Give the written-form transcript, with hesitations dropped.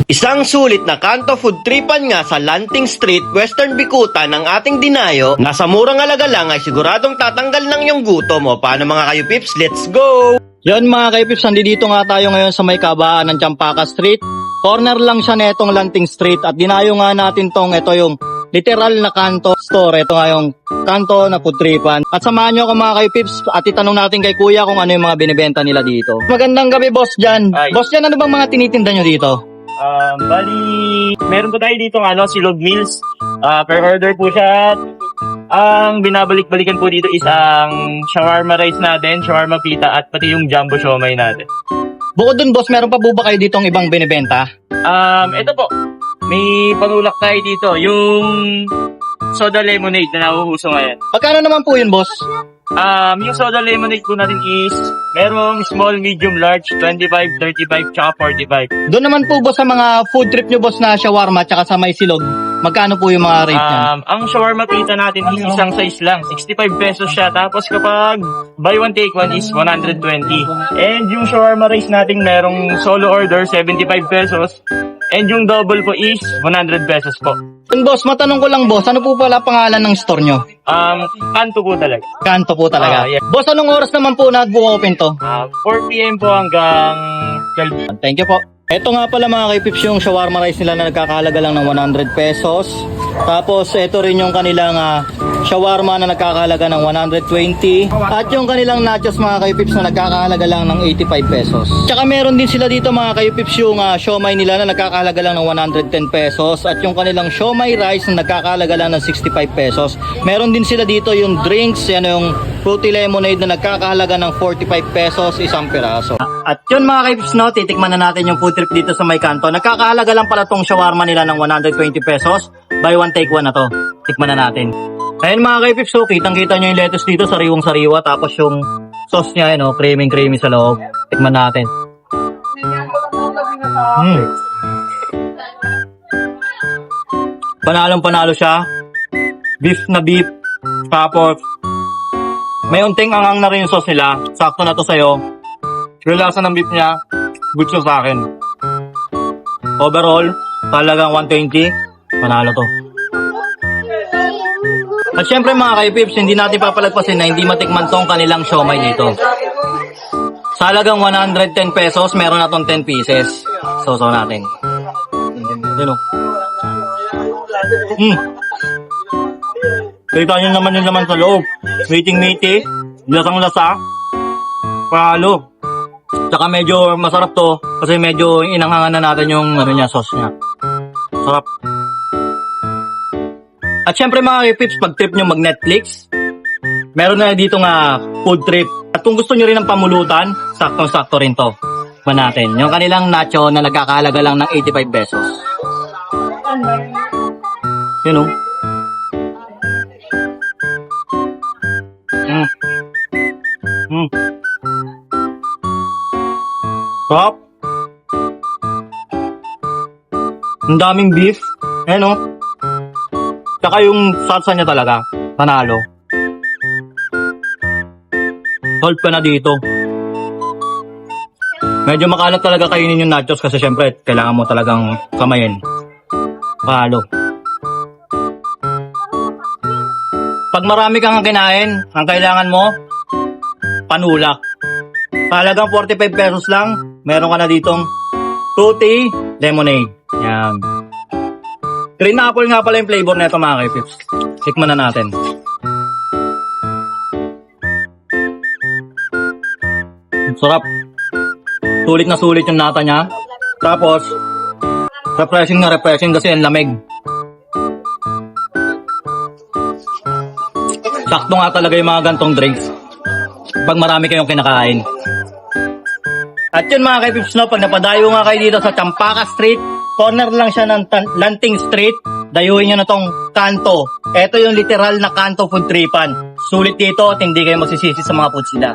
Isang sulit na kanto food tripan nga sa Lanting Street, Western Bicutan ng ating dinayo. Nasa murang halaga lang ay siguradong tatanggal ng iyong gutom mo. Paano mga kayo pips? Let's go! Yan mga kaipips, nandito nga tayo ngayon sa may kabaan ng Champaca Street. Corner lang siya netong Lanting Street at dinayo nga natin ito yung literal na kanto store. Ito nga yung kanto na food tripan. At samahan nyo ako mga kaipips at itanong natin kay kuya kung ano yung mga binibenta nila dito. Magandang gabi boss Jan. Ay. Boss Jan, ano bang mga tinitinda nyo dito? Bali, meron po tayo dito silog meals. Per order po siya. Ang binabalik-balikan po dito is ang shawarma rice natin, shawarma pita at pati yung jumbo siomai natin. Bukod dun boss, meron pa po ba kayo ditong ibang binibenta? Ito po. May panulak tayo dito, yung soda lemonade na nahuhuso ngayon. Pagkano naman po yun boss? Yung soda lemonade po natin is merong small, medium, large, 25, 35, tsaka 45. Doon naman po boss sa mga food trip nyo boss na shawarma tsaka sa may silog, magkano po yung mga rate niya? Ang shawarma pita natin is isang size lang, 65 pesos siya. Tapos kapag buy one take one is 120. And yung shawarma rice natin merong solo order 75 pesos. And yung double po is 100 pesos po. And boss, matanong ko lang boss, ano po pala pangalan ng store nyo? Kanto po talaga. Kanto po talaga. Yeah. Boss, anong oras naman po nag-open to? 4 PM po hanggang 12. Thank you po. Ito nga pala mga kaipips yung shawarma rice nila na nagkakahalaga lang ng 100 pesos. Tapos ito rin yung kanilang shawarma na nagkakahalaga ng 120. At yung kanilang nachos mga kaipips na nagkakahalaga lang ng 85 pesos. Tsaka meron din sila dito mga kaipips yung siomai nila na nagkakahalaga lang ng 110 pesos. At yung kanilang siomai rice na nagkakahalaga lang ng 65 pesos. Meron din sila dito yung drinks, yan yung fruity lemonade na nagkakahalaga ng 45 pesos isang piraso. At yun mga kaipips, no, titikman na natin yung food trip dito sa may kanto. Nagkakahalaga lang pala tong shawarma nila ng 120 pesos. Buy one take one na to. Tikman na natin. Ayun mga kaipips, so kitang-kita nyo yung lettuce dito, sariwang-sariwa. Tapos yung sauce niya, creamy-creamy sa loob. Tikman natin. Panalong-panalo siya. Beef na beef. Tapos may unting angang na rin yung sauce nila. Sakto na to sa'yo. Yung lasa ng beef niya, good siya sa akin. Overall, talagang 120. Panalo to. At syempre mga kaipips, hindi natin papalagpasin na hindi matikman tong kanilang siomai dito. Sa halagang 110 pesos, meron na tong 10 pieces. So natin. Yun o. Kita nyo naman yung laman sa loob. Meaty-meaty, lasang-lasa, palo. Tsaka medyo masarap to kasi medyo inanghangan na natin yung sauce niya. Sarap. At syempre mga kaipips, pag trip nyo mag-Netflix, meron na dito nga food trip. At kung gusto nyo rin ng pamulutan, saktong-sakto rin to. Tikman natin. Yung kanilang nacho na nagkakahalaga lang ng 85 pesos. Yun o. Sarap. Ang daming beef. Ayan o. Tsaka yung salsa niya talaga, panalo. Solve ka na dito. Medyo makalat talaga kainin yung nachos kasi syempre kailangan mo talagang kamayin. Panalo. Pag marami kang kinain, ang kailangan mo, panulak. Halagang 45 pesos lang, meron ka na ditong fruity lemonade. Yan. Green apple nga pala yung flavor nito mga kaipips. Tikman na natin. Sarap. Sulit na sulit yung nata niya. Tapos, refreshing na refreshing kasi ang lamig. Sakto nga talaga yung mga gantong drinks pag marami kayong kinakain. At yun mga kaipips, pag napadayo nga kayo dito sa Champaca Street, corner lang siya ng Lanting Street, dayuhin nyo na tong kanto. Ito yung literal na kanto food tripan. Sulit dito at hindi kayo magsisisi sa mga foods nila.